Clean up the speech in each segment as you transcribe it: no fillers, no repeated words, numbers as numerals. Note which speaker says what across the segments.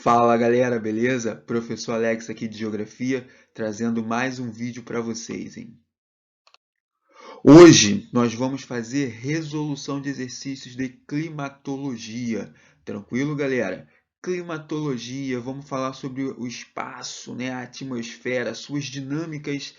Speaker 1: Fala galera, beleza? Professor Alex aqui de Geografia, trazendo mais um vídeo para vocês, hein? Hoje nós vamos fazer resolução de exercícios de climatologia. Tranquilo, galera? Climatologia, vamos falar sobre o espaço, né, a atmosfera, suas dinâmicas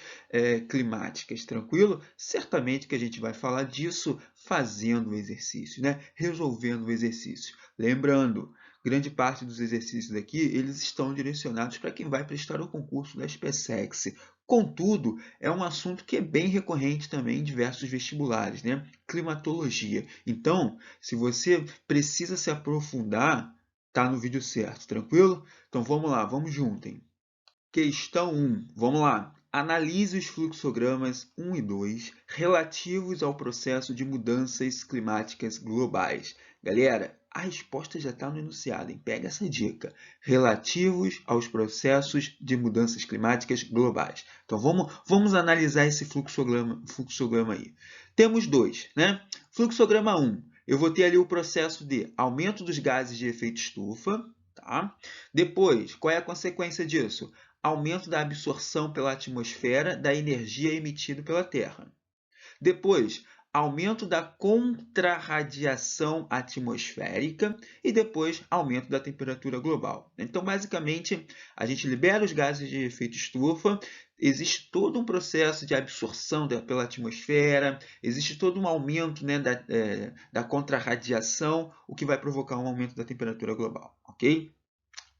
Speaker 1: climáticas, tranquilo? Certamente que a gente vai falar disso fazendo o exercício, né? Resolvendo o exercício. Lembrando, grande parte dos exercícios aqui, eles estão direcionados para quem vai prestar o concurso da SpaceX. Contudo, é um assunto que é bem recorrente também em diversos vestibulares, né? Climatologia. Então, se você precisa se aprofundar, tá no vídeo certo, tranquilo? Então vamos lá, vamos junto, hein? Questão 1, vamos lá. Analise os fluxogramas 1 e 2 relativos ao processo de mudanças climáticas globais. Galera, a resposta já está no enunciado, hein? Pega essa dica. Relativos aos processos de mudanças climáticas globais. Então vamos analisar esse fluxograma aí. Temos dois, né? Fluxograma 1, eu vou ter ali o processo de aumento dos gases de efeito estufa, tá? Depois, qual é a consequência disso? Aumento da absorção pela atmosfera da energia emitida pela Terra. Depois, aumento da contrarradiação atmosférica e depois aumento da temperatura global. Então, basicamente, a gente libera os gases de efeito estufa, existe todo um processo de absorção pela atmosfera, existe todo um aumento, né, da contrarradiação, o que vai provocar um aumento da temperatura global, ok?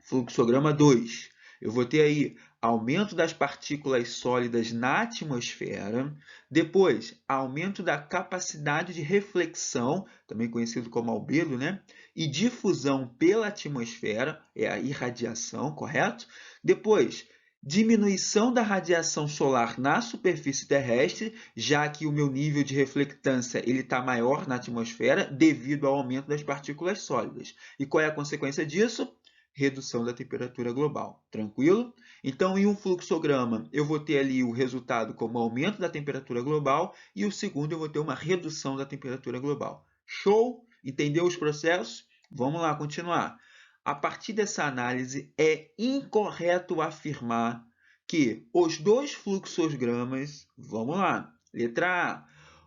Speaker 1: Fluxograma 2. Eu vou ter aí aumento das partículas sólidas na atmosfera, depois aumento da capacidade de reflexão, também conhecido como albedo, né? E difusão pela atmosfera, é a irradiação, correto? Depois, diminuição da radiação solar na superfície terrestre, já que o meu nível de reflectância está maior na atmosfera devido ao aumento das partículas sólidas. E qual é a consequência disso? Redução da temperatura global. Tranquilo? Então, em um fluxograma, eu vou ter ali o resultado como aumento da temperatura global e o segundo eu vou ter uma redução da temperatura global. Show? Entendeu os processos? Vamos lá, continuar. A partir dessa análise, é incorreto afirmar que os dois fluxogramas, vamos lá, letra A,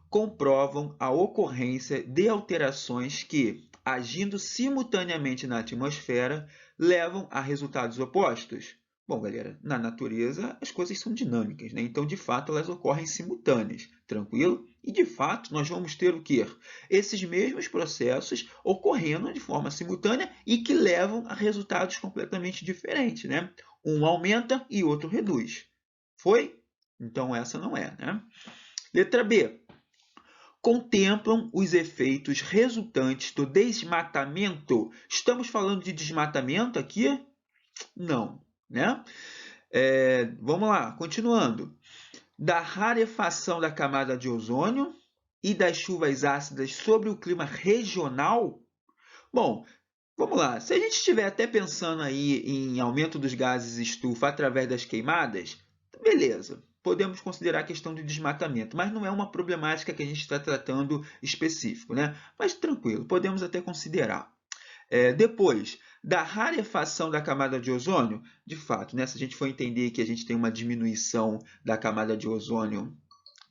Speaker 1: comprovam a ocorrência de alterações que, agindo simultaneamente na atmosfera, levam a resultados opostos? Bom, galera, na natureza as coisas são dinâmicas, né? Então, de fato, elas ocorrem simultâneas, tranquilo? E, de fato, nós vamos ter o quê? Esses mesmos processos ocorrendo de forma simultânea e que levam a resultados completamente diferentes, né? Um aumenta e outro reduz. Foi? Então, essa não é, né? Letra B. Contemplam os efeitos resultantes do desmatamento. Estamos falando de desmatamento aqui? Não, né? Vamos lá, continuando. Da rarefação da camada de ozônio e das chuvas ácidas sobre o clima regional? Bom, vamos lá. Se a gente estiver até pensando aí em aumento dos gases estufa através das queimadas, beleza. Podemos considerar a questão de desmatamento, mas não é uma problemática que a gente está tratando específico, né? Mas tranquilo, podemos até considerar. Depois, da rarefação da camada de ozônio, de fato, né, se a gente for entender que a gente tem uma diminuição da camada de ozônio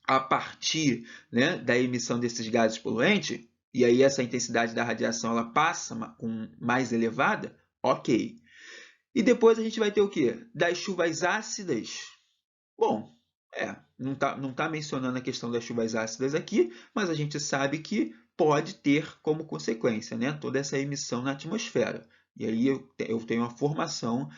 Speaker 1: a partir, né, da emissão desses gases poluentes, e aí essa intensidade da radiação ela passa com mais elevada, ok. E depois a gente vai ter o quê? Das chuvas ácidas. Bom, não tá mencionando a questão das chuvas ácidas aqui, mas a gente sabe que pode ter como consequência, né, toda essa emissão na atmosfera. E aí eu tenho a formação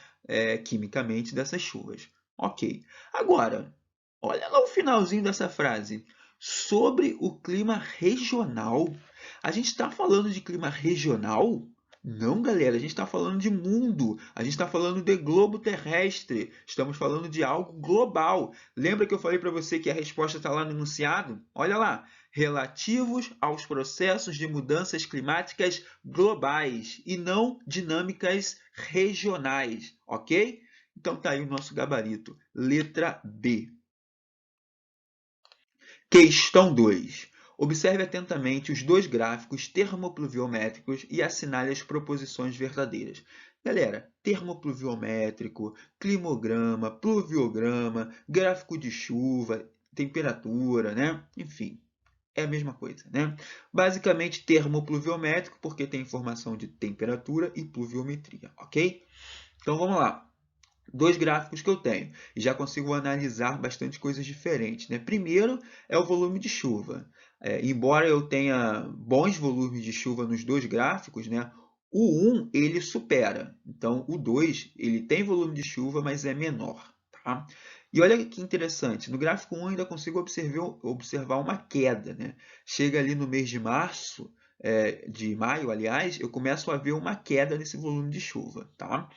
Speaker 1: quimicamente dessas chuvas. Ok. Agora, olha lá o finalzinho dessa frase. Sobre o clima regional. A gente está falando de clima regional? Não, galera, a gente está falando de mundo, a gente está falando de globo terrestre, estamos falando de algo global. Lembra que eu falei para você que a resposta está lá no enunciado? Olha lá, relativos aos processos de mudanças climáticas globais e não dinâmicas regionais, ok? Então tá aí o nosso gabarito, letra B. Questão 2. Observe atentamente os dois gráficos termopluviométricos e assinale as proposições verdadeiras. Galera, termopluviométrico, climograma, pluviograma, gráfico de chuva, temperatura, né? Enfim, é a mesma coisa, né? Basicamente, termopluviométrico, porque tem informação de temperatura e pluviometria, ok? Então, vamos lá. Dois gráficos que eu tenho e já consigo analisar bastante coisas diferentes, né? Primeiro é o volume de chuva. Embora eu tenha bons volumes de chuva nos dois gráficos, né? O 1 ele supera, então o 2 ele tem volume de chuva, mas é menor, tá? E olha que interessante, no gráfico 1 eu ainda consigo observar uma queda, né? Chega ali no mês de março, de maio, aliás, eu começo a ver uma queda nesse volume de chuva, tá?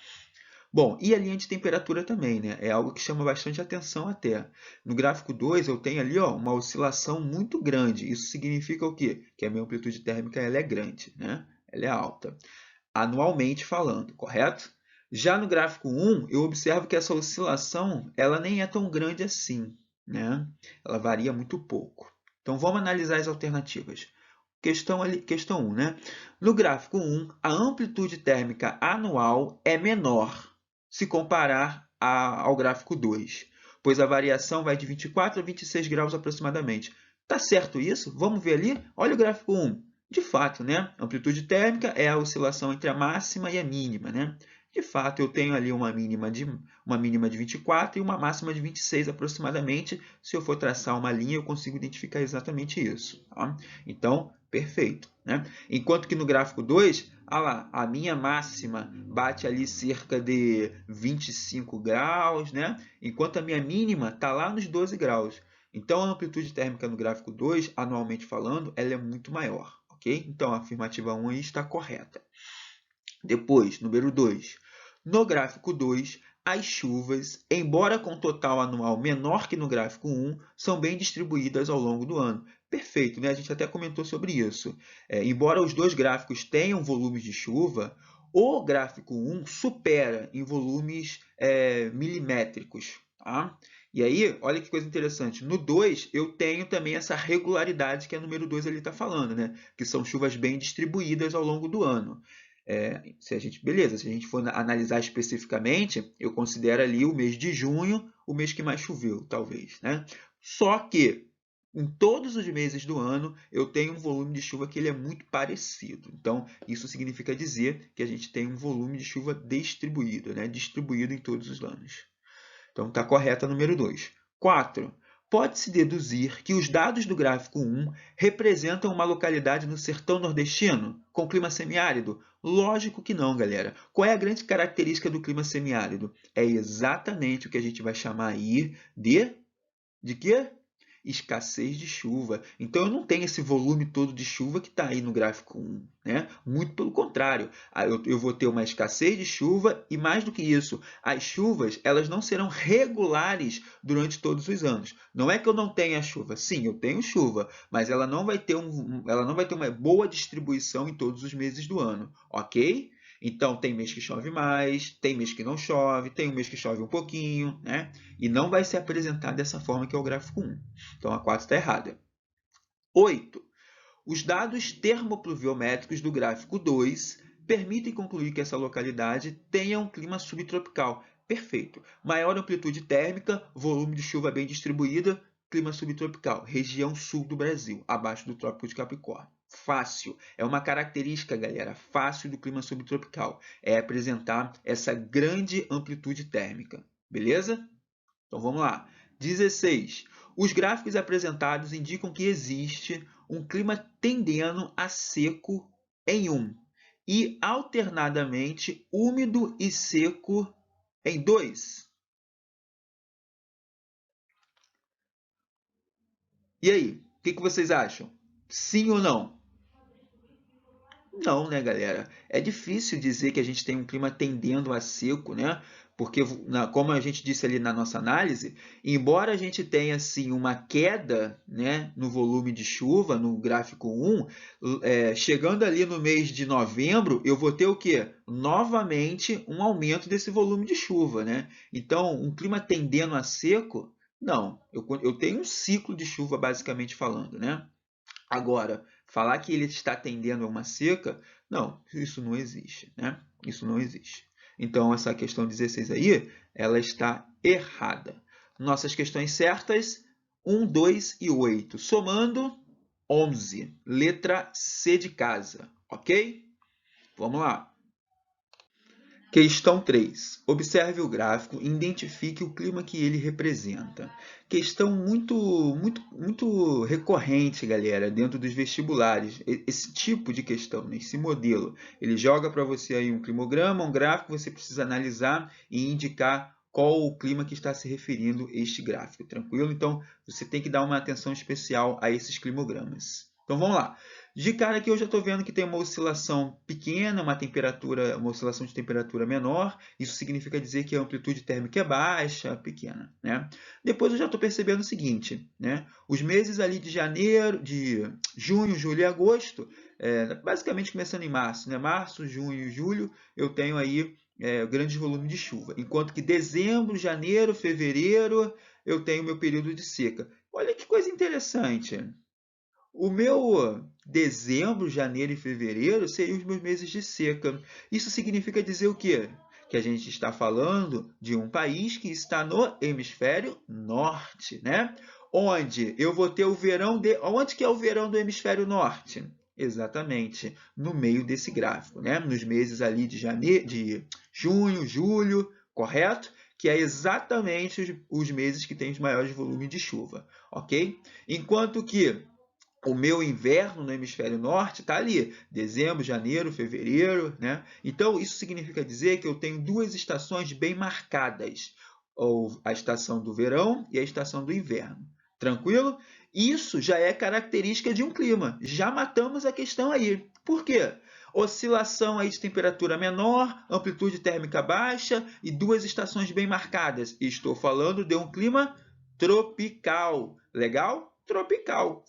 Speaker 1: Bom, e a linha de temperatura também, né? É algo que chama bastante atenção até. No gráfico 2 eu tenho ali ó, uma oscilação muito grande. Isso significa o quê? Que a minha amplitude térmica ela é grande, né? Ela é alta. Anualmente falando, correto? Já no gráfico 1, eu observo que essa oscilação ela nem é tão grande assim, né? Ela varia muito pouco. Então vamos analisar as alternativas. Questão 1, né? No gráfico 1, a amplitude térmica anual é menor se comparar ao gráfico 2, pois a variação vai de 24 a 26 graus aproximadamente. Tá certo isso? Vamos ver ali? Olha o gráfico 1. De fato, né? A amplitude térmica é a oscilação entre a máxima e a mínima, né? De fato, eu tenho ali uma mínima de 24 e uma máxima de 26 aproximadamente. Se eu for traçar uma linha, eu consigo identificar exatamente isso. Tá? Então, perfeito. Né? Enquanto que no gráfico 2, lá, a minha máxima bate ali cerca de 25 graus, né? Enquanto a minha mínima está lá nos 12 graus. Então, a amplitude térmica no gráfico 2, anualmente falando, ela é muito maior. Ok? Então, a afirmativa 1 aí está correta. Depois, número 2. No gráfico 2, as chuvas, embora com total anual menor que no gráfico 1, são bem distribuídas ao longo do ano. Perfeito, né? A gente até comentou sobre isso. Embora os dois gráficos tenham volumes de chuva, o gráfico 1 supera em volumes milimétricos. Tá? E aí, olha que coisa interessante. No 2, eu tenho também essa regularidade que a número 2 ali está falando, né? Que são chuvas bem distribuídas ao longo do ano. Se a gente for analisar especificamente, eu considero ali o mês de junho o mês que mais choveu, talvez, né? Só que em todos os meses do ano eu tenho um volume de chuva que ele é muito parecido. Então, isso significa dizer que a gente tem um volume de chuva distribuído, né? Distribuído em todos os anos. Então, está correta a número 2. 4. Pode-se deduzir que os dados do gráfico 1 representam uma localidade no sertão nordestino, com clima semiárido? Lógico que não, galera. Qual é a grande característica do clima semiárido? É exatamente o que a gente vai chamar aí de quê? Escassez de chuva. Então, eu não tenho esse volume todo de chuva que está aí no gráfico 1. Né? Muito pelo contrário. Eu vou ter uma escassez de chuva e, mais do que isso, as chuvas elas não serão regulares durante todos os anos. Não é que eu não tenha chuva. Sim, eu tenho chuva, mas ela não vai ter uma boa distribuição em todos os meses do ano. Ok? Então, tem mês que chove mais, tem mês que não chove, tem um mês que chove um pouquinho, né? E não vai se apresentar dessa forma que é o gráfico 1. Então, a 4 está errada. 8. Os dados termopluviométricos do gráfico 2 permitem concluir que essa localidade tenha um clima subtropical. Perfeito. Maior amplitude térmica, volume de chuva bem distribuída, clima subtropical. Região sul do Brasil, abaixo do Trópico de Capricórnio. Fácil. É uma característica, galera, fácil do clima subtropical. É apresentar essa grande amplitude térmica. Beleza? Então vamos lá. 16. Os gráficos apresentados indicam que existe um clima tendendo a seco em um e alternadamente úmido e seco em 2. E aí, o que vocês acham? Sim ou não? Não, né, galera? É difícil dizer que a gente tem um clima tendendo a seco, né? Porque, como a gente disse ali na nossa análise, embora a gente tenha assim uma queda, né, no volume de chuva, no gráfico 1, chegando ali no mês de novembro, eu vou ter o quê? Novamente um aumento desse volume de chuva, né? Então, um clima tendendo a seco, não. Eu tenho um ciclo de chuva, basicamente falando, né? Agora, falar que ele está tendendo a uma seca, não, isso não existe, né? Isso não existe. Então, essa questão 16 aí, ela está errada. Nossas questões certas, 1, 2 e 8. Somando, 11. Letra C de casa, ok? Vamos lá. Questão 3. Observe o gráfico e identifique o clima que ele representa. Questão muito recorrente, galera, dentro dos vestibulares. Esse tipo de questão, né? Esse modelo. Ele joga para você aí um climograma, um gráfico, você precisa analisar e indicar qual o clima que está se referindo este gráfico, tranquilo? Então, você tem que dar uma atenção especial a esses climogramas. Então, vamos lá. De cara aqui eu já estou vendo que tem uma oscilação pequena, uma oscilação de temperatura menor. Isso significa dizer que a amplitude térmica é baixa, pequena, né? Depois eu já estou percebendo o seguinte, né? Os meses ali de junho, julho e agosto, basicamente começando em março, né? Março, junho e julho, eu tenho aí grande volume de chuva. Enquanto que dezembro, janeiro, fevereiro, eu tenho meu período de seca. Olha que coisa interessante. O meu dezembro, janeiro e fevereiro seriam os meus meses de seca. Isso significa dizer o quê? Que a gente está falando de um país que está no hemisfério norte, né? Onde eu vou ter o verão Onde que é o verão do hemisfério norte? Exatamente, no meio desse gráfico, né? Nos meses ali de junho, julho, correto? Que é exatamente os meses que têm os maiores volumes de chuva, ok? Enquanto que o meu inverno no hemisfério norte está ali, dezembro, janeiro, fevereiro, né? Então, isso significa dizer que eu tenho duas estações bem marcadas, ou a estação do verão e a estação do inverno. Tranquilo? Isso já é característica de um clima. Já matamos a questão aí. Por quê? Oscilação aí de temperatura menor, amplitude térmica baixa e duas estações bem marcadas. Estou falando de um clima tropical. Legal? Tropical.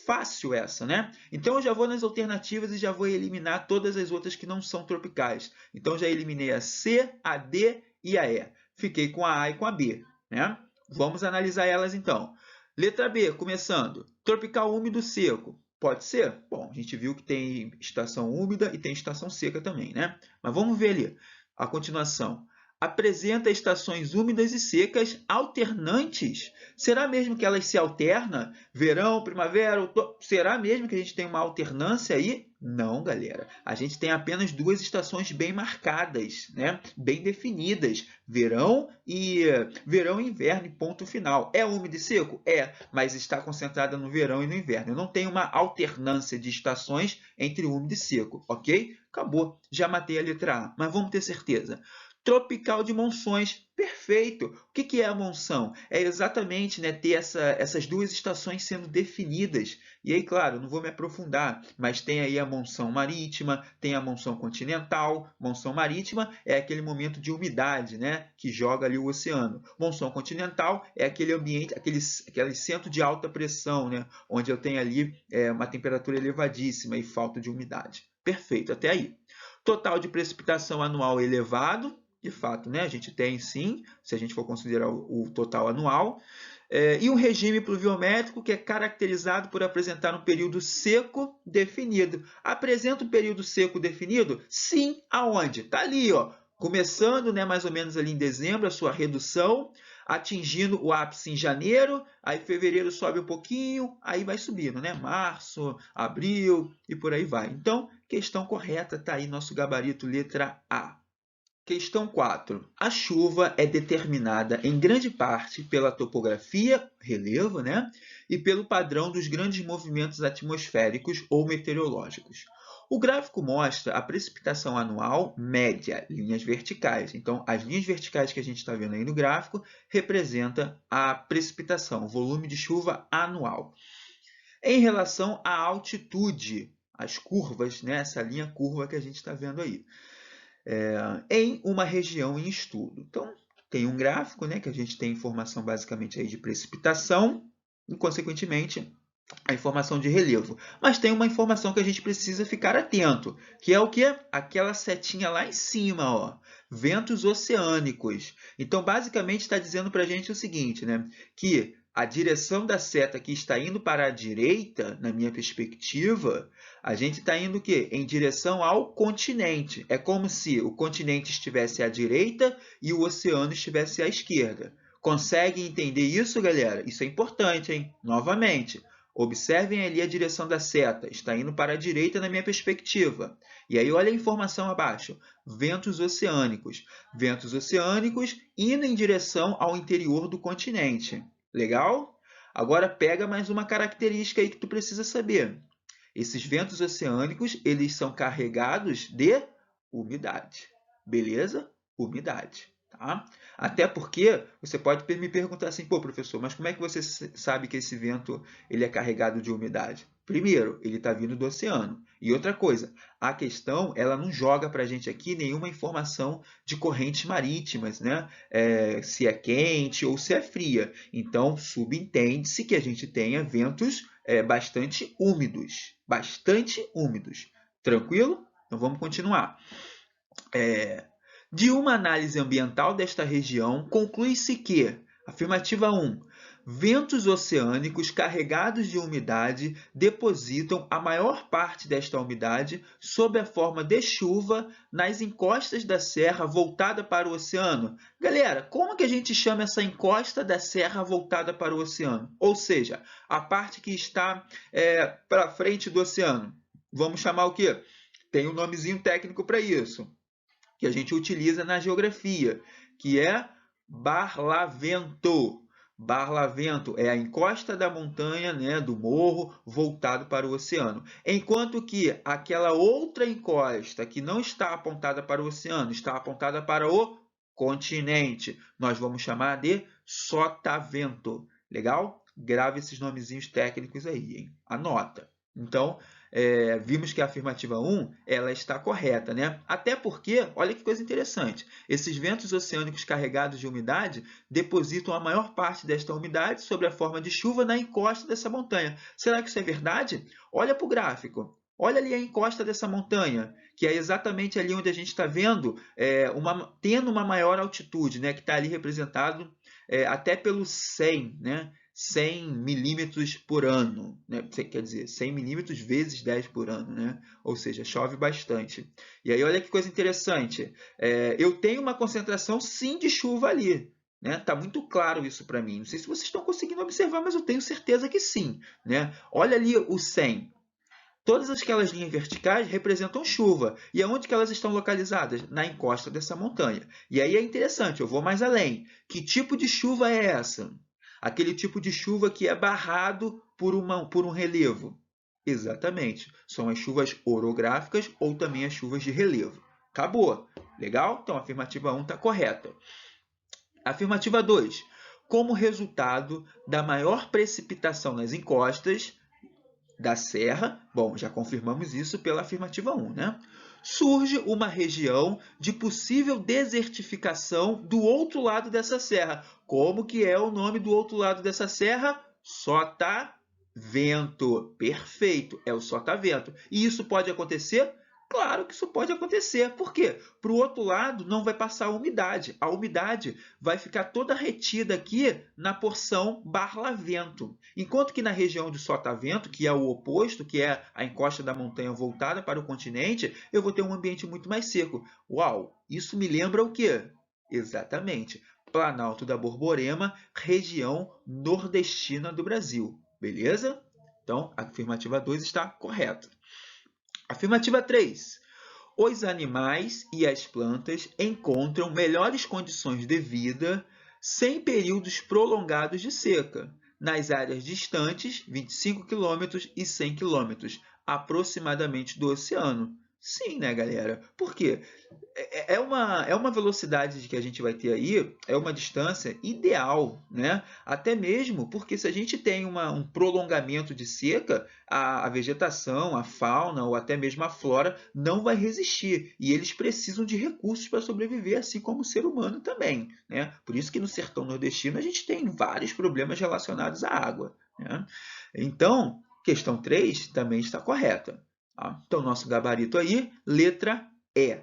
Speaker 1: Fácil essa, né? Então eu já vou nas alternativas e já vou eliminar todas as outras que não são tropicais. Então já eliminei a C, a D e a E. Fiquei com a A e com a B, né? Vamos analisar elas então. Letra B, começando. Tropical úmido seco. Pode ser? Bom, a gente viu que tem estação úmida e tem estação seca também, né? Mas vamos ver ali. A continuação. Apresenta estações úmidas e secas alternantes. Será mesmo que elas se alternam? Verão, primavera, outono? Será mesmo que a gente tem uma alternância aí? Não, galera. A gente tem apenas duas estações bem marcadas, né? Bem definidas. Verão e inverno, e ponto final. É úmido e seco? É, mas está concentrada no verão e no inverno. Eu não tenho uma alternância de estações entre úmido e seco, ok? Acabou. Já matei a letra A, mas vamos ter certeza. Tropical de monções. Perfeito! O que é a monção? É exatamente, né, ter essas duas estações sendo definidas. E aí, claro, não vou me aprofundar, mas tem aí a monção marítima, tem a monção continental. Monção marítima é aquele momento de umidade, né, que joga ali o oceano. Monção continental é aquele ambiente, aquele centro de alta pressão, né, onde eu tenho ali uma temperatura elevadíssima e falta de umidade. Perfeito, até aí. Total de precipitação anual elevado. De fato, né? A gente tem sim, se a gente for considerar o total anual, e um regime pluviométrico que é caracterizado por apresentar um período seco definido. Apresenta um período seco definido? Sim, aonde? Está ali, ó, começando, né, mais ou menos ali em dezembro, a sua redução, atingindo o ápice em janeiro, aí fevereiro sobe um pouquinho, aí vai subindo, né? Março, abril e por aí vai. Então, questão correta, está aí nosso gabarito, letra A. Questão 4. A chuva é determinada em grande parte pela topografia, relevo, né? E pelo padrão dos grandes movimentos atmosféricos ou meteorológicos. O gráfico mostra a precipitação anual média, linhas verticais. Então, as linhas verticais que a gente está vendo aí no gráfico representam a precipitação, o volume de chuva anual. Em relação à altitude, as curvas, né? Essa linha curva que a gente está vendo aí. Em uma região em estudo. Então, tem um gráfico, né, que a gente tem informação basicamente aí de precipitação e, consequentemente, a informação de relevo. Mas tem uma informação que a gente precisa ficar atento, que é o quê? Aquela setinha lá em cima, ó, ventos oceânicos. Então, basicamente, está dizendo para a gente o seguinte, né, que a direção da seta que está indo para a direita, na minha perspectiva, a gente está indo o quê? Em direção ao continente. É como se o continente estivesse à direita e o oceano estivesse à esquerda. Conseguem entender isso, galera? Isso é importante, hein? Novamente, observem ali a direção da seta. Está indo para a direita na minha perspectiva. E aí, olha a informação abaixo. Ventos oceânicos. Ventos oceânicos indo em direção ao interior do continente. Legal? Agora pega mais uma característica aí que tu precisa saber. Esses ventos oceânicos, eles são carregados de umidade. Beleza? Umidade. Tá? Até porque você pode me perguntar assim, pô, professor, mas como é que você sabe que esse vento ele é carregado de umidade? Primeiro, ele está vindo do oceano. E outra coisa, a questão ela não joga para a gente aqui nenhuma informação de correntes marítimas, né? Se é quente ou se é fria. Então, subentende-se que a gente tenha ventos bastante úmidos. Bastante úmidos. Tranquilo? Então, vamos continuar. De uma análise ambiental desta região, conclui-se que, afirmativa 1, ventos oceânicos carregados de umidade depositam a maior parte desta umidade sob a forma de chuva nas encostas da serra voltada para o oceano. Galera, como que a gente chama essa encosta da serra voltada para o oceano? Ou seja, a parte que está para frente do oceano. Vamos chamar o quê? Tem um nomezinho técnico para isso, que a gente utiliza na geografia, que é barlavento. Barlavento é a encosta da montanha, né, do morro, voltado para o oceano. Enquanto que aquela outra encosta que não está apontada para o oceano, está apontada para o continente, nós vamos chamar de sotavento. Legal? Grave esses nomezinhos técnicos aí, hein? Anota. Então, vimos que a afirmativa 1 ela está correta, né? Até porque, olha que coisa interessante, esses ventos oceânicos carregados de umidade depositam a maior parte desta umidade sob a forma de chuva na encosta dessa montanha. Será que isso é verdade? Olha para o gráfico. Olha ali a encosta dessa montanha, que é exatamente ali onde a gente está vendo, tendo uma maior altitude, né? Que está ali representado até pelo 100, né? 100 milímetros por ano, né? Quer dizer, 100 milímetros vezes 10 por ano, né? Ou seja, chove bastante. E aí, olha que coisa interessante. Eu tenho uma concentração, sim, de chuva ali. Né? Tá muito claro isso para mim. Não sei se vocês estão conseguindo observar, mas eu tenho certeza que sim. Né? Olha ali o 100. Todas aquelas linhas verticais representam chuva. E aonde que elas estão localizadas? Na encosta dessa montanha. E aí é interessante, eu vou mais além. Que tipo de chuva é essa? Aquele tipo de chuva que é barrado por um relevo. Exatamente. São as chuvas orográficas ou também as chuvas de relevo. Acabou. Legal? Então, a afirmativa 1 está correta. Afirmativa 2. Como resultado da maior precipitação nas encostas da serra, bom, já confirmamos isso pela afirmativa 1, né? Surge uma região de possível desertificação do outro lado dessa serra. Como que é o nome do outro lado dessa serra? Sotavento. Perfeito, é o sotavento. E isso pode acontecer? Claro que isso pode acontecer. Por quê? Para o outro lado não vai passar a umidade. A umidade vai ficar toda retida aqui na porção barlavento. Enquanto que na região de sotavento, que é o oposto, que é a encosta da montanha voltada para o continente, eu vou ter um ambiente muito mais seco. Uau! Isso me lembra o quê? Exatamente. Planalto da Borborema, região nordestina do Brasil. Beleza? Então, a afirmativa 2 está correta. Afirmativa 3. Os animais e as plantas encontram melhores condições de vida sem períodos prolongados de seca, nas áreas distantes, 25 km e 100 km, aproximadamente do oceano. Sim, né, galera? Por quê? É uma velocidade que a gente vai ter aí, é uma distância ideal, né? Até mesmo porque se a gente tem um prolongamento de seca, a vegetação, a fauna ou até mesmo a flora não vai resistir. E eles precisam de recursos para sobreviver, assim como o ser humano também, né? Por isso que no sertão nordestino a gente tem vários problemas relacionados à água, né? Então, questão 3 também está correta. Tá? Então, nosso gabarito aí, letra E.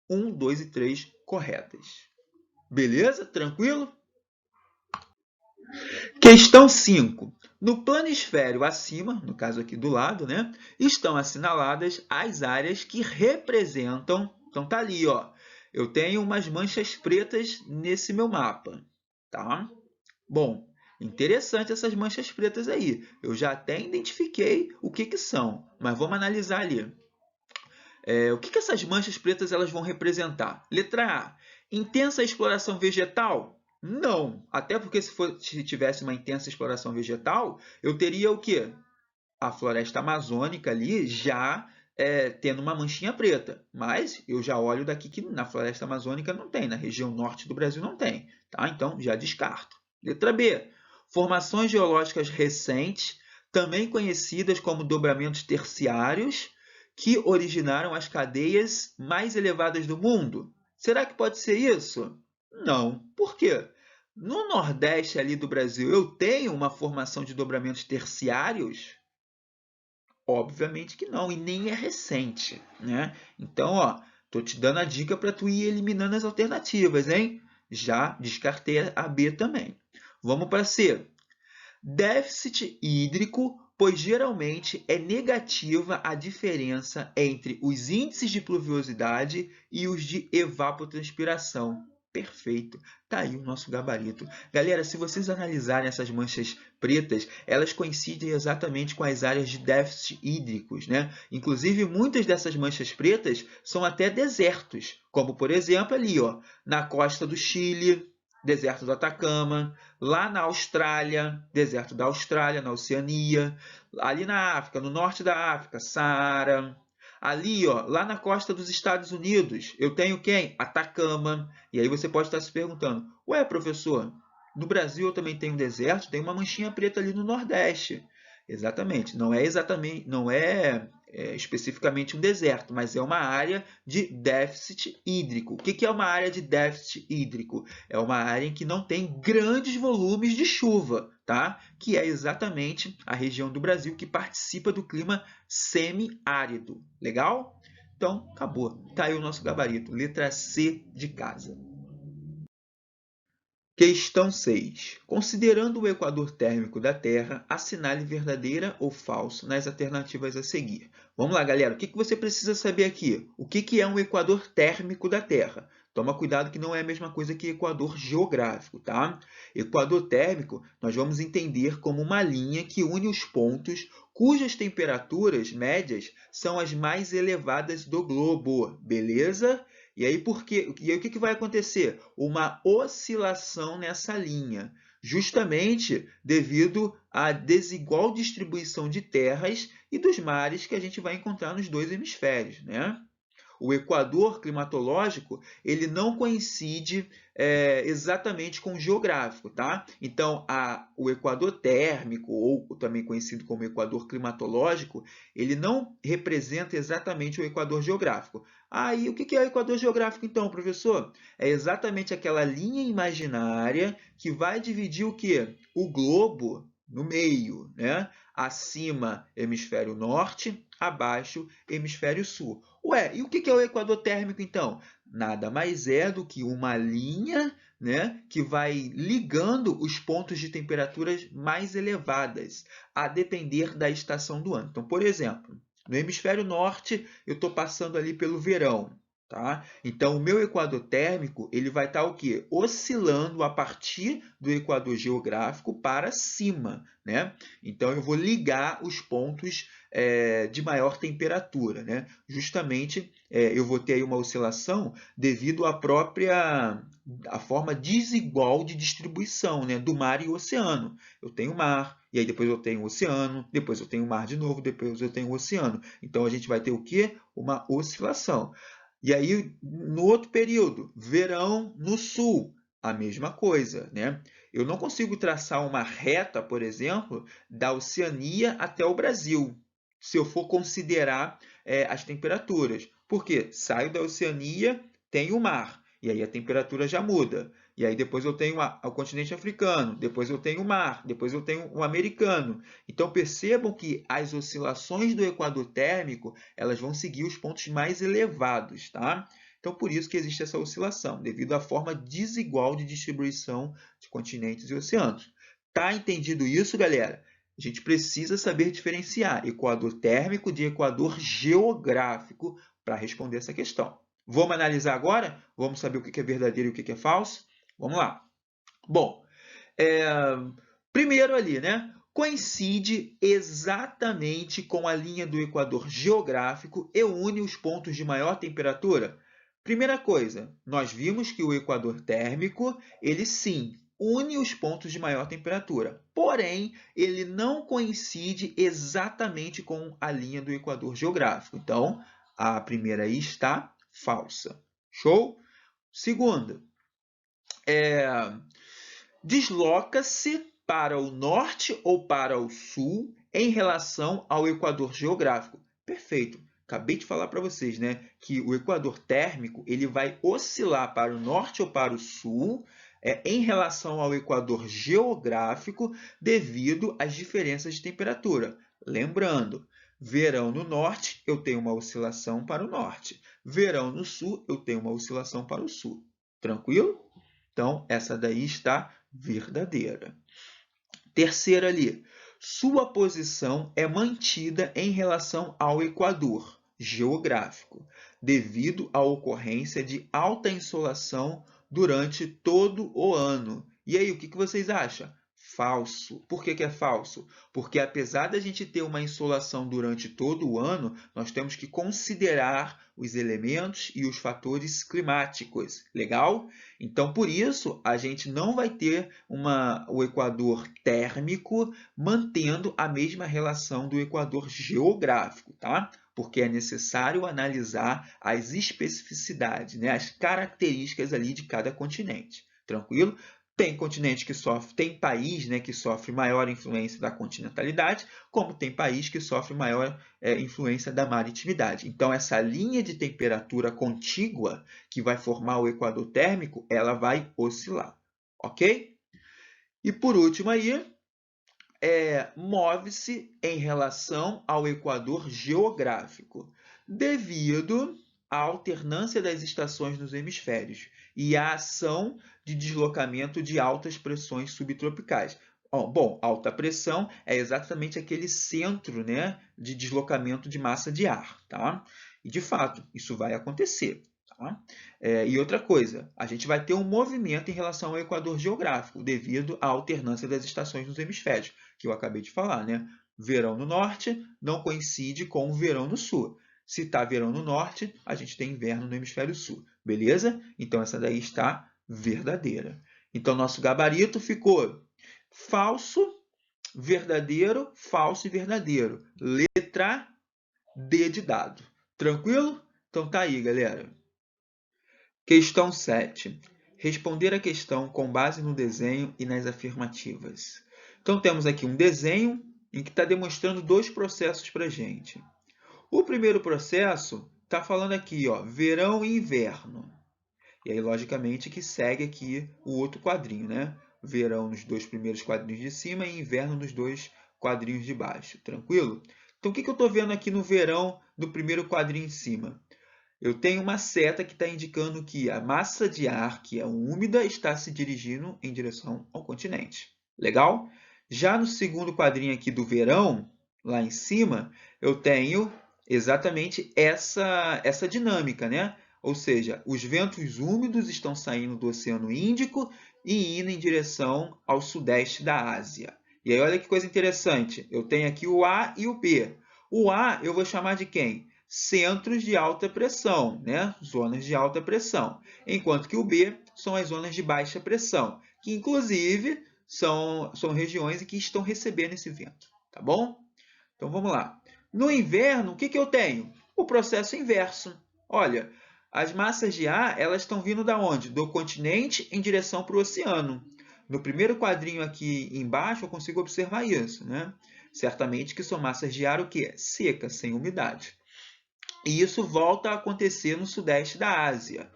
Speaker 1: 1, 2 e 3 corretas. Beleza? Tranquilo? Questão 5. No planisfério acima, no caso aqui do lado, né, estão assinaladas as áreas que representam. Então tá ali, ó. Eu tenho umas manchas pretas nesse meu mapa, tá? Bom, interessante essas manchas pretas aí. Eu já até identifiquei o que que são, mas vamos analisar ali. O que que essas manchas pretas elas vão representar? Letra A, intensa exploração vegetal? Não, até porque se tivesse uma intensa exploração vegetal, eu teria o quê? A floresta amazônica ali já tendo uma manchinha preta. Mas eu já olho daqui que na floresta amazônica não tem, na região norte do Brasil não tem. Tá? Então já descarto. Letra B. Formações geológicas recentes, também conhecidas como dobramentos terciários, que originaram as cadeias mais elevadas do mundo. Será que pode ser isso? Não. Por quê? No Nordeste ali do Brasil, eu tenho uma formação de dobramentos terciários? Obviamente que não, e nem é recente, né? Então, ó, tô te dando a dica para tu ir eliminando as alternativas, hein? Já descartei a B também. Vamos para C. Déficit hídrico, pois geralmente é negativa a diferença entre os índices de pluviosidade e os de evapotranspiração. Perfeito. Tá aí o nosso gabarito. Galera, se vocês analisarem essas manchas pretas, elas coincidem exatamente com as áreas de déficit hídricos, né? Inclusive, muitas dessas manchas pretas são até desertos, como por exemplo ali, ó, na costa do Chile, deserto do Atacama, lá na Austrália, deserto da Austrália, na Oceania, ali na África, no norte da África, Saara. Ali, ó, lá na costa dos Estados Unidos, eu tenho quem? Atacama. E aí você pode estar se perguntando, ué, professor, no Brasil eu também tenho deserto, tem uma manchinha preta ali no Nordeste. Exatamente, não é especificamente um deserto, mas é uma área de déficit hídrico. O que é uma área de déficit hídrico? É uma área em que não tem grandes volumes de chuva, tá? Que é exatamente a região do Brasil que participa do clima semiárido. Legal? Então, acabou. Tá aí o nosso gabarito. Letra C de casa. Questão 6. Considerando o equador térmico da Terra, assinale verdadeira ou falso nas alternativas a seguir. Vamos lá, galera. O que você precisa saber aqui? O que é um equador térmico da Terra? Toma cuidado que não é a mesma coisa que equador geográfico, tá? Equador térmico, nós vamos entender como uma linha que une os pontos cujas temperaturas médias são as mais elevadas do globo, beleza? E aí, o que vai acontecer? Uma oscilação nessa linha, justamente devido à desigual distribuição de terras e dos mares que a gente vai encontrar nos dois hemisférios, né? O equador climatológico ele não coincide exatamente com o geográfico, tá? Então, o equador térmico, ou também conhecido como equador climatológico, ele não representa exatamente o equador geográfico. Aí, o que é o equador geográfico, então, professor? É exatamente aquela linha imaginária que vai dividir o quê? O globo no meio, né? Acima, hemisfério norte, abaixo, hemisfério sul. Ué, e o que é o equador térmico, então? Nada mais é do que uma linha, né, que vai ligando os pontos de temperaturas mais elevadas, a depender da estação do ano. Então, por exemplo, no hemisfério norte, eu estou passando ali pelo verão. Tá? Então, o meu equador térmico ele vai estar o quê? Oscilando a partir do equador geográfico para cima. Né? Então, eu vou ligar os pontos de maior temperatura. Né? Justamente, eu vou ter aí uma oscilação devido à forma desigual de distribuição, né, do mar e o oceano. Eu tenho mar, e aí depois eu tenho o oceano, depois eu tenho o mar de novo, depois eu tenho o oceano. Então, a gente vai ter o quê? Uma oscilação. E aí, no outro período, verão no sul, a mesma coisa, né? Eu não consigo traçar uma reta, por exemplo, da Oceania até o Brasil, se eu for considerar as temperaturas. Porque saio da Oceania, tem o mar, e aí a temperatura já muda. E aí depois eu tenho o continente africano, depois eu tenho o mar, depois eu tenho o americano. Então percebam que as oscilações do equador térmico elas vão seguir os pontos mais elevados, tá? Então por isso que existe essa oscilação, devido à forma desigual de distribuição de continentes e oceanos. Tá entendido isso, galera? A gente precisa saber diferenciar equador térmico de equador geográfico para responder essa questão. Vamos analisar agora? Vamos saber o que é verdadeiro e o que é falso? Vamos lá. Bom, primeiro ali, né? Coincide exatamente com a linha do equador geográfico e une os pontos de maior temperatura? Primeira coisa, nós vimos que o equador térmico, ele sim, une os pontos de maior temperatura. Porém, ele não coincide exatamente com a linha do equador geográfico. Então, a primeira aí está falsa. Show? Segunda, desloca-se para o norte ou para o sul em relação ao equador geográfico. Perfeito. Acabei de falar para vocês, né, que o equador térmico ele vai oscilar para o norte ou para o sul em relação ao equador geográfico devido às diferenças de temperatura. Lembrando, verão no norte eu tenho uma oscilação para o norte. Verão no sul eu tenho uma oscilação para o sul. Tranquilo? Então, essa daí está verdadeira. Terceira ali, sua posição é mantida em relação ao equador geográfico, devido à ocorrência de alta insolação durante todo o ano. E aí, o que vocês acham? Falso. Por que é falso? Porque apesar da gente ter uma insolação durante todo o ano, nós temos que considerar os elementos e os fatores climáticos. Legal? Então, por isso, a gente não vai ter o equador térmico mantendo a mesma relação do equador geográfico, tá? Porque é necessário analisar as especificidades, né? As características ali de cada continente. Tranquilo? Tem continente que sofre, tem país, né, que sofre maior influência da continentalidade, como tem país que sofre maior influência da maritimidade. Então, essa linha de temperatura contígua que vai formar o equador térmico, ela vai oscilar, ok? E por último aí, move-se em relação ao equador geográfico, devido à alternância das estações nos hemisférios e à ação de deslocamento de altas pressões subtropicais. Bom, alta pressão é exatamente aquele centro, né, de deslocamento de massa de ar, tá? E, de fato, isso vai acontecer. Tá? E outra coisa, a gente vai ter um movimento em relação ao equador geográfico, devido à alternância das estações nos hemisférios, que eu acabei de falar, né? Verão no norte não coincide com o verão no sul. Se está verão no norte, a gente tem inverno no hemisfério sul. Beleza? Então, essa daí está verdadeira. Então, nosso gabarito ficou falso, verdadeiro, falso e verdadeiro. Letra D de dado. Tranquilo? Então, tá aí, galera. Questão 7. Responder a questão com base no desenho e nas afirmativas. Então, temos aqui um desenho em que está demonstrando dois processos para a gente. O primeiro processo está falando aqui, ó, verão e inverno. E aí, logicamente, que segue aqui o outro quadrinho, né? Verão nos dois primeiros quadrinhos de cima e inverno nos dois quadrinhos de baixo. Tranquilo? Então, o que eu estou vendo aqui no verão do primeiro quadrinho em cima? Eu tenho uma seta que está indicando que a massa de ar, que é úmida, está se dirigindo em direção ao continente. Legal? Já no segundo quadrinho aqui do verão, lá em cima, eu tenho exatamente essa dinâmica, né? Ou seja, os ventos úmidos estão saindo do Oceano Índico e indo em direção ao sudeste da Ásia. E aí, olha que coisa interessante. Eu tenho aqui o A e o B. O A eu vou chamar de quem? Centros de alta pressão, né? Zonas de alta pressão. Enquanto que o B são as zonas de baixa pressão, que inclusive são regiões em que estão recebendo esse vento. Tá bom? Então vamos lá. No inverno, o que eu tenho? O processo inverso. Olha, as massas de ar elas estão vindo da onde? Do continente em direção para o oceano. No primeiro quadrinho aqui embaixo, eu consigo observar isso, né? Certamente que são massas de ar o quê? Secas, sem umidade. E isso volta a acontecer no sudeste da Ásia.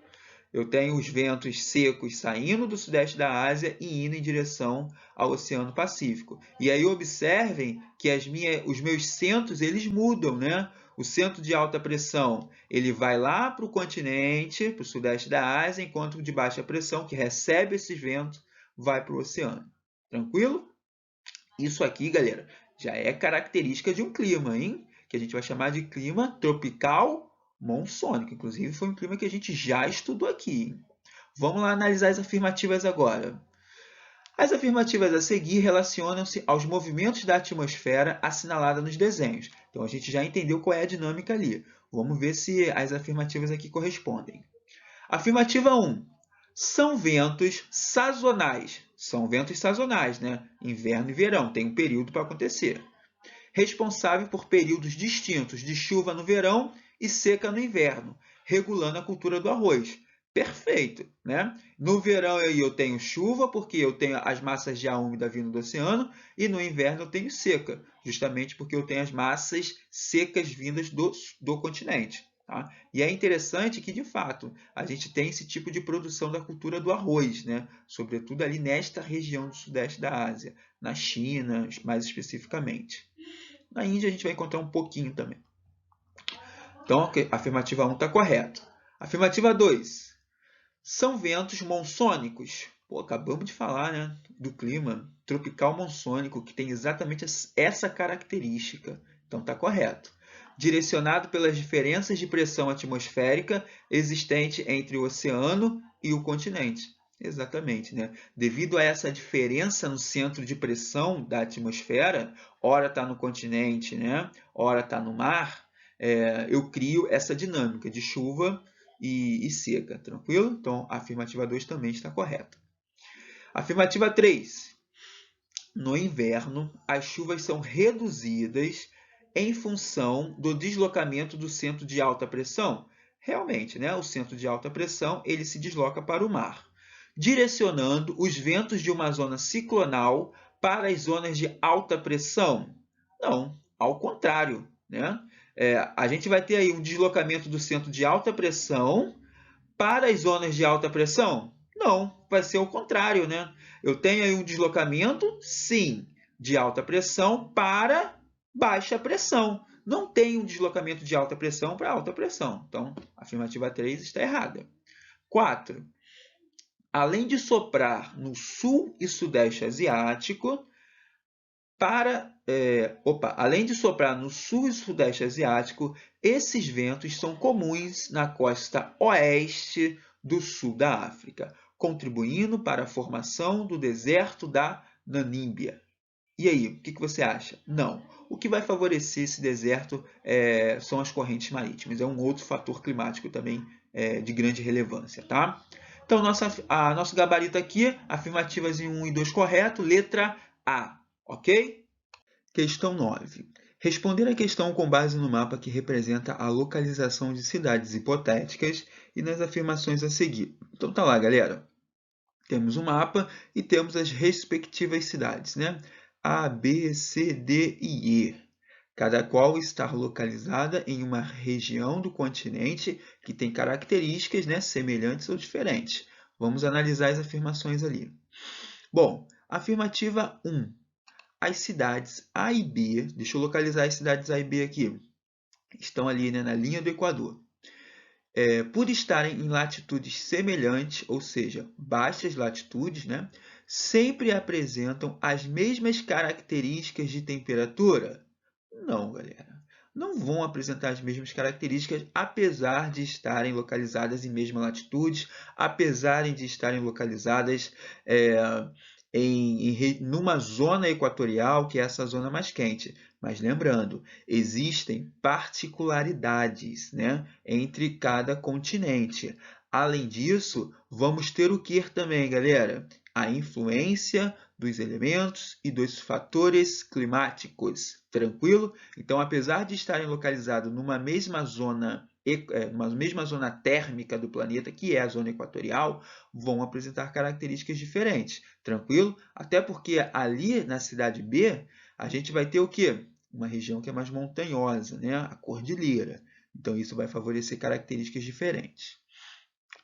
Speaker 1: Eu tenho os ventos secos saindo do sudeste da Ásia e indo em direção ao Oceano Pacífico. E aí observem que os meus centros eles mudam, né? O centro de alta pressão ele vai lá para o continente, para o sudeste da Ásia, enquanto o de baixa pressão, que recebe esses ventos, vai para o oceano. Tranquilo? Isso aqui, galera, já é característica de um clima, hein? Que a gente vai chamar de clima tropical monsônico. Inclusive, foi um clima que a gente já estudou aqui, hein? Vamos lá analisar as afirmativas agora. As afirmativas a seguir relacionam-se aos movimentos da atmosfera assinalada nos desenhos. Então, a gente já entendeu qual é a dinâmica ali. Vamos ver se as afirmativas aqui correspondem. Afirmativa 1. São ventos sazonais. São ventos sazonais, né? Inverno e verão, tem um período para acontecer. Responsável por períodos distintos de chuva no verão e seca no inverno, regulando a cultura do arroz. Perfeito, né? No verão eu tenho chuva, porque eu tenho as massas de ar úmida vindo do oceano, e no inverno eu tenho seca, justamente porque eu tenho as massas secas vindas do continente. Tá? E é interessante que, de fato, a gente tem esse tipo de produção da cultura do arroz, né? Sobretudo ali nesta região do sudeste da Ásia, na China, mais especificamente. Na Índia a gente vai encontrar um pouquinho também. Então, a afirmativa 1 está correta. Afirmativa 2. São ventos monsônicos. Pô, acabamos de falar, né, do clima tropical monsônico, que tem exatamente essa característica. Então, está correto. Direcionado pelas diferenças de pressão atmosférica existente entre o oceano e o continente. Exatamente, né? Devido a essa diferença no centro de pressão da atmosfera, ora está no continente, né? Ora está no mar, eu crio essa dinâmica de chuva e seca, tranquilo? Então, a afirmativa 2 também está correta. Afirmativa 3. No inverno, as chuvas são reduzidas em função do deslocamento do centro de alta pressão. Realmente, né? O centro de alta pressão ele se desloca para o mar, direcionando os ventos de uma zona ciclonal para as zonas de alta pressão. Não, ao contrário, né? A gente vai ter aí um deslocamento do centro de alta pressão para as zonas de alta pressão? Não, vai ser o contrário, né? Eu tenho aí um deslocamento, sim, de alta pressão para baixa pressão. Não tem um deslocamento de alta pressão para alta pressão. Então, a afirmativa 3 está errada. 4. Além de soprar no sul e sudeste asiático, além de soprar no sul e sudeste asiático, esses ventos são comuns na costa oeste do sul da África, contribuindo para a formação do deserto da Namíbia. E aí, o que você acha? Não. O que vai favorecer esse deserto são as correntes marítimas. É um outro fator climático também de grande relevância, tá? Então, nosso gabarito aqui, afirmativas em 1 e 2 correto, letra A. Ok? Questão 9. Responder a questão com base no mapa que representa a localização de cidades hipotéticas e nas afirmações a seguir. Então tá lá, galera. Temos um mapa e temos as respectivas cidades, né? A, B, C, D e E. Cada qual está localizada em uma região do continente que tem características, né, semelhantes ou diferentes. Vamos analisar as afirmações ali. Bom, afirmativa 1. As cidades A e B, deixa eu localizar as cidades A e B aqui, estão ali, né, na linha do Equador. Por estarem em latitudes semelhantes, ou seja, baixas latitudes, né, sempre apresentam as mesmas características de temperatura? Não, galera. Não vão apresentar as mesmas características, apesar de estarem localizadas em mesma latitude, apesar de estarem localizadas numa zona equatorial, que é essa zona mais quente. Mas lembrando, existem particularidades, né, entre cada continente. Além disso, vamos ter o que também, galera? A influência dos elementos e dos fatores climáticos. Tranquilo? Então, apesar de estarem localizados numa mesma zona térmica do planeta, que é a zona equatorial, vão apresentar características diferentes. Tranquilo? Até porque ali na cidade B, a gente vai ter o quê? Uma região que é mais montanhosa, né? A cordilheira. Então, isso vai favorecer características diferentes.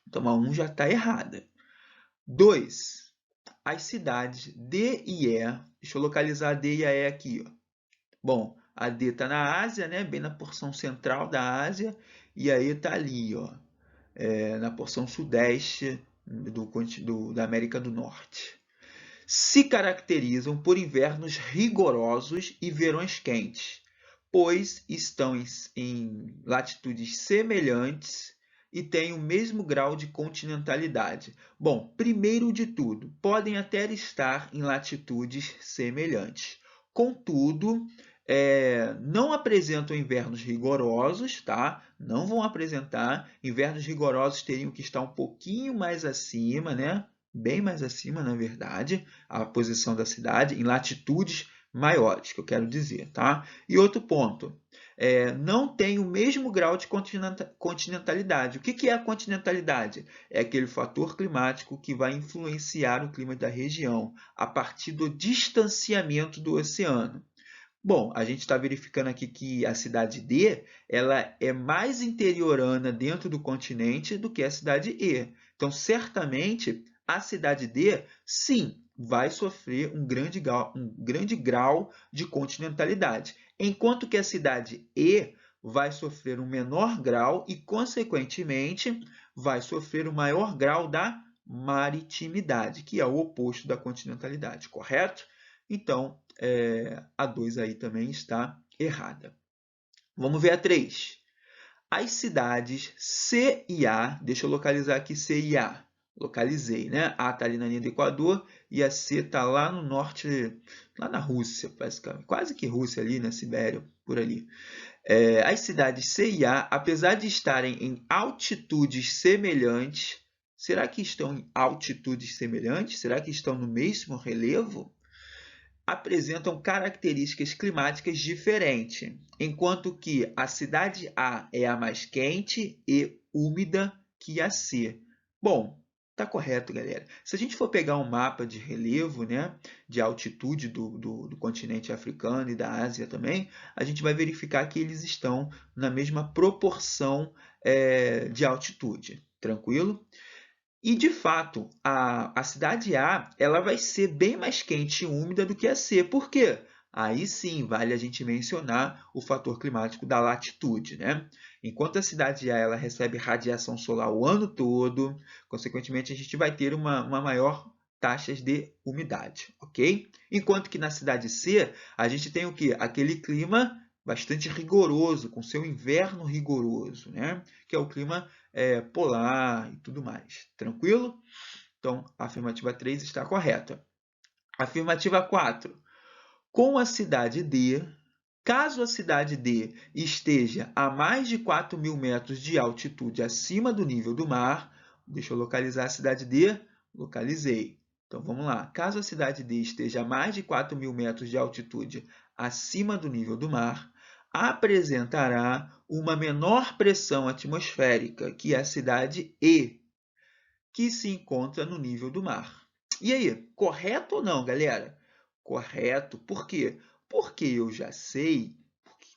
Speaker 1: Então, a 1 já está errada. 2. As cidades D e E. Deixa eu localizar a D e a E aqui. Ó. Bom, a D está na Ásia, né? Bem na porção central da Ásia. E a E está ali, ó, na porção sudeste da América do Norte. se caracterizam por invernos rigorosos e verões quentes, pois estão em latitudes semelhantes e têm o mesmo grau de continentalidade. Bom, primeiro de tudo, podem até estar em latitudes semelhantes. Contudo, não apresentam invernos rigorosos, tá? Não vão apresentar. Invernos rigorosos teriam que estar um pouquinho mais acima, né? Bem mais acima, na verdade, a posição da cidade, em latitudes maiores, que eu quero dizer, tá? E outro ponto, não tem o mesmo grau de continentalidade. O que é a continentalidade? É aquele fator climático que vai influenciar o clima da região a partir do distanciamento do oceano. Bom, a gente está verificando aqui que a cidade D ela é mais interiorana dentro do continente do que a cidade E. Então, certamente, a cidade D, sim, vai sofrer um grande grau de continentalidade, enquanto que a cidade E vai sofrer um menor grau e, consequentemente, vai sofrer um maior grau da maritimidade, que é o oposto da continentalidade, correto? Então, a 2 aí também está errada. Vamos ver a 3. As cidades C e A, deixa eu localizar aqui C e A. Localizei, né? A está ali na linha do Equador e a C está lá no norte, lá na Rússia, basicamente. Quase que Rússia ali, na Sibéria, por ali. As cidades C e A, apesar de estarem em altitudes semelhantes, será que estão em altitudes semelhantes? Será que estão no mesmo relevo? Apresentam características climáticas diferentes, enquanto que a cidade A é a mais quente e úmida que a C. Bom, tá correto, galera. Se a gente for pegar um mapa de relevo, né, de altitude do continente africano e da Ásia também, a gente vai verificar que eles estão na mesma proporção de altitude. Tranquilo? E, de fato, a cidade A ela vai ser bem mais quente e úmida do que a C. Por quê? Aí sim, vale a gente mencionar o fator climático da latitude, né? Enquanto a cidade A ela recebe radiação solar o ano todo, consequentemente, a gente vai ter uma maior taxa de umidade, ok? Enquanto que na cidade C, a gente tem o quê? Aquele clima bastante rigoroso, com seu inverno rigoroso, né? Que é o clima polar e tudo mais. Tranquilo? Então, a afirmativa 3 está correta. Afirmativa 4. Com a cidade D, caso a cidade D esteja a mais de 4.000 metros de altitude acima do nível do mar, deixa eu localizar a cidade D, localizei. Então, vamos lá. Caso a cidade D esteja a mais de 4.000 metros de altitude acima do nível do mar, apresentará uma menor pressão atmosférica que a cidade E, que se encontra no nível do mar. E aí, correto ou não, galera? Correto. Por quê? Porque eu já sei,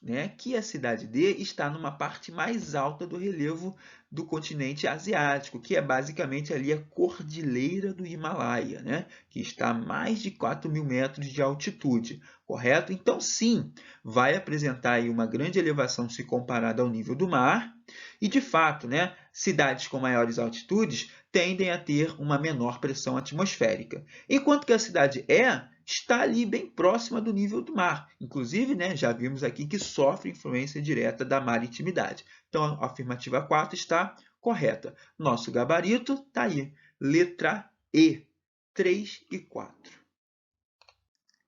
Speaker 1: né, que a cidade D está numa parte mais alta do relevo do continente asiático, que é basicamente ali a Cordilheira do Himalaia, né, que está a mais de 4.000 metros de altitude, correto? Então, sim, vai apresentar aí uma grande elevação se comparada ao nível do mar, e de fato, né, cidades com maiores altitudes tendem a ter uma menor pressão atmosférica, enquanto que a cidade E está ali bem próxima do nível do mar. Inclusive, né, já vimos aqui que sofre influência direta da maritimidade. Então, a afirmativa 4 está correta. Nosso gabarito está aí. Letra E, 3 e 4.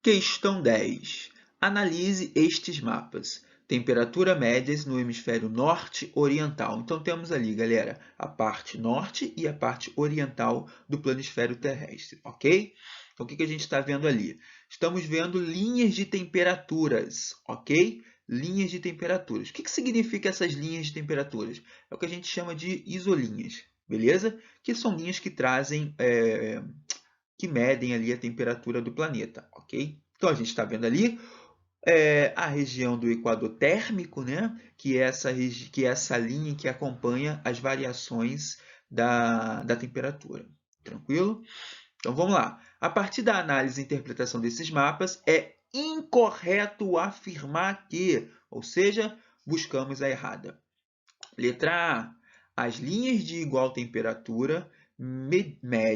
Speaker 1: Questão 10. Analise estes mapas. Temperatura médias no hemisfério norte oriental. Então, temos ali, galera, a parte norte e a parte oriental do planisfério terrestre, ok? Então, o que a gente está vendo ali? Estamos vendo linhas de temperaturas, ok? Linhas de temperaturas. O que significa essas linhas de temperaturas? É o que a gente chama de isolinhas, beleza? Que são linhas que trazem, que medem ali a temperatura do planeta, ok? Então, a gente está vendo ali a região do Equador térmico, né? Que é essa linha que acompanha as variações da temperatura. Tranquilo? Então vamos lá. A partir da análise e interpretação desses mapas, é incorreto afirmar que, ou seja, buscamos a errada. Letra A. As linhas de igual temperatura,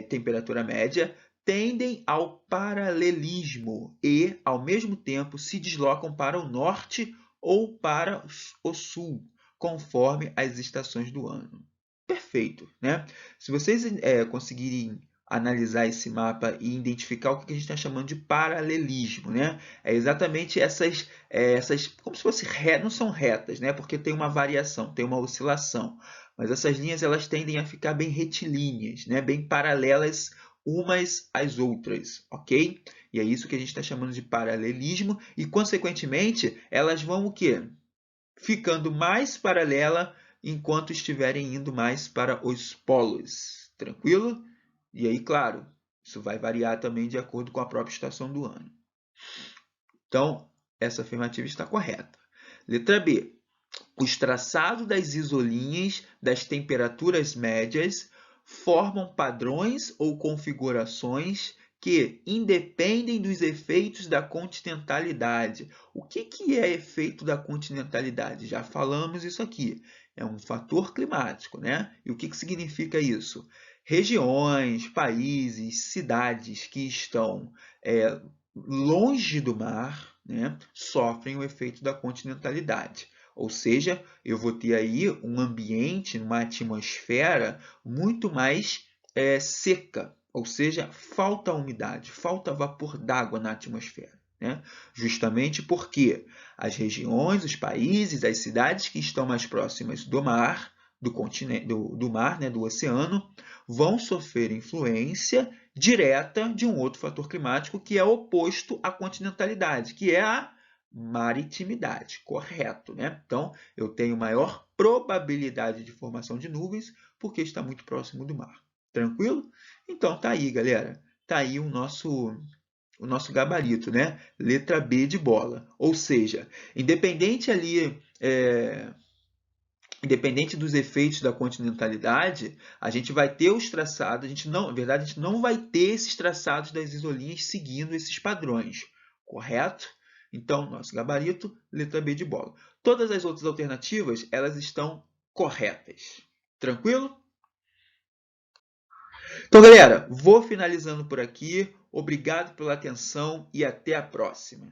Speaker 1: temperatura média, tendem ao paralelismo e, ao mesmo tempo, se deslocam para o norte ou para o sul, conforme as estações do ano. Perfeito, né? Se vocês conseguirem analisar esse mapa e identificar o que a gente está chamando de paralelismo, né? É exatamente essas, como se fosse não são retas, né? Porque tem uma variação, tem uma oscilação, mas essas linhas elas tendem a ficar bem retilíneas, né? Bem paralelas umas às outras, ok? E é isso que a gente está chamando de paralelismo e, consequentemente, elas vão o quê? Ficando mais paralela enquanto estiverem indo mais para os polos. Tranquilo? E aí, claro, isso vai variar também de acordo com a própria estação do ano. Então, essa afirmativa está correta. Letra B. Os traçados das isolinhas das temperaturas médias formam padrões ou configurações que independem dos efeitos da continentalidade. O que é efeito da continentalidade? Já falamos isso aqui. É um fator climático, né? E o que significa isso? Regiões, países, cidades que estão longe do mar, né, sofrem o efeito da continentalidade. Ou seja, eu vou ter aí um ambiente, uma atmosfera muito mais seca, ou seja, falta umidade, falta vapor d'água na atmosfera. Né? Justamente porque as regiões, os países, as cidades que estão mais próximas do mar, do continente, do mar, né, do oceano, vão sofrer influência direta de um outro fator climático que é oposto à continentalidade, que é a maritimidade, correto, né? Então, eu tenho maior probabilidade de formação de nuvens porque está muito próximo do mar. Tranquilo? Então, tá aí, galera. Tá aí o nosso gabarito, né? Letra B de bola. Ou seja, independente ali, independente dos efeitos da continentalidade, a gente vai ter os traçados, na verdade, a gente não vai ter esses traçados das isolinhas seguindo esses padrões, correto? Então, nosso gabarito, letra B de bola. Todas as outras alternativas, elas estão corretas. Tranquilo? Então, galera, vou finalizando por aqui. Obrigado pela atenção e até a próxima.